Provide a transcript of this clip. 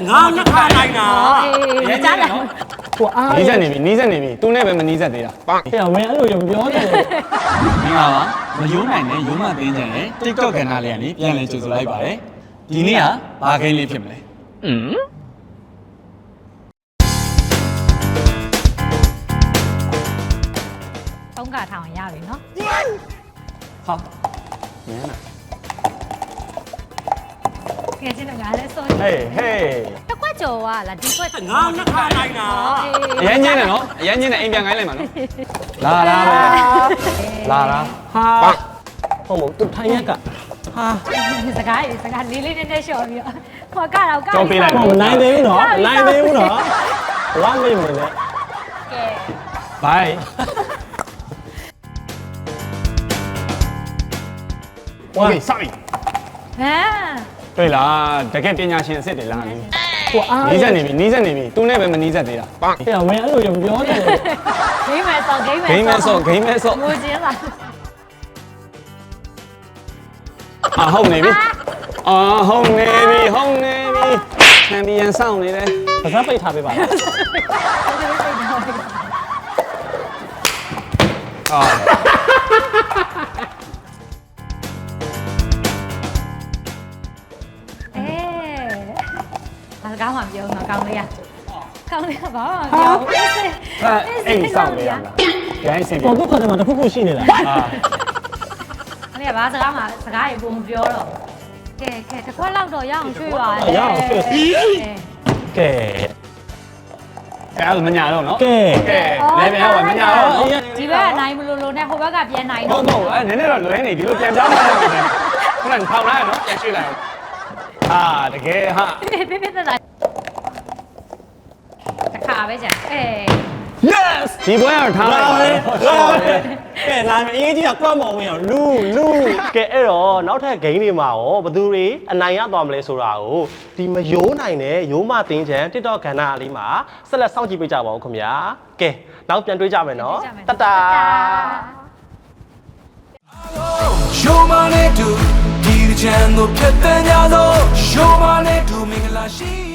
ငါလက်ခနိုင်တာ ကြားတယ် ဟိုအား နီးစက်နေပြီသူနဲ့ပဲမနီးစက်သေးတာ ဟဲ့မင်းအဲ့လိုရောပြောတယ် မင်္ဂလာပါမယိုးနိုင်နဲ့ယိုးမသိန်းချင်ရဲ့ TikTok ကဏ္ဍလေးကနေပြန်လည်ကြိုဆိုလိုက်ပါတယ်ဒီနေ့ကဘာဂိမ်းလေးဖြစ်မလဲသုံးကထောင်ရပြီနော် ဟာညမ်းတာ ကဲချင်းတော့ငါလည်းစိုး ဟေးဟေး တစ်ခွက်ကျော်ကလားဒီခွက် ငါလက်ခနိုင်တာ အရန်ညင်းတယ်နော်အရန်ညင်းတယ်အိမ်ပြန်ခိုင်းလိုက်မှာနော်လာပဲလာ ဟာဟုတ်မဟုတ်သူထိုင်ရက်ကဟာ စကားလေးလေးနဲ့နဲ့လျှော်ပြီးတော့ခွက်ကတော့ကောက် ဟိုမနိုင်သေးဘူးနော်နိုင်သေးဘူးနော်ဝမ်းမေးမလဲ ကဲ ဘိုင် ဝမ်း စပြီ ဟမ် တွေ့လားတကယ်ပညာရှင်အစ်စ်တွေလားနီး ဟိုအား စက်နေပြီသူနဲ့ပဲမနီးစက်သေးတာ ဟဲ့မင်းအဲ့လိုရောပြောတယ် ဂိမ်းမဲ့ဆော့ ဂိမ်းမဲဆော့ ငိုချင်းလား ဟုတ်နေပြီဟုတ်နေပြီချန်ပီယံစောင့်နေတယ် ပါဇက်ပိတ်ထားပေးပါလား အာ ဘာကောင်းမှပြောမှာကောင်းလေးရကောင်းလေးကဘာမှမပြောဘူး အိမ်စောင့်နေရလားဂိမ်းစင်ပြီ ပေါ်ကတော့မှတစ်ခုခုရှိနေလား အဲ့ဒါဘာစကားမှစကားရေပုံမပြောတော့ကဲတစ်ခွက်လောက်တော့ရအောင်ရွှေ့ပါလေ ရအောင်ရွှေ့ကဲ အဲ့ဒါမညာတော့နော် ကဲ လေဘယ်ဟောမညာတော့ ဒီဘက်ကနိုင်မလို့နဲ့ဟိုဘက်ကပြန်နိုင် ဟုတ် တော့ အဲ့နည်းနည်းတော့လွဲနေဒီလိုပြန်ပြောင်းလိုက်တယ်ခုနကထောင်လိုက်နော်ပြန်ရွှေ့လိုက်တကယ်ဟာ ပြပြသက်သာတစ်ခါပဲကြာyes ဒီပွဲကတော့ထားလိုက်ပါ ကဲလာမယ်အရေးကြီးကကွက်မော်ဝင်အောင်လူ ကဲအဲ့တော့နောက်ထပ်ဂိမ်းတွေမှာရောဘယ်သူတွေအနိုင်ရသွားမလဲဆိုတာကိုဒီမယိုးနိုင်တဲ့ယိုးမသိန်းချန် TikTok ကဏ္ဍလေးမှာဆက်လက်စောင့်ကြည့်ပေးကြပါဦးခင်ဗျာကဲနောက်ပြန်တွေ့ကြမယ်နော်တတာ Show my name to, di di channel, pet the nyalo. Show my name to, mingla shi.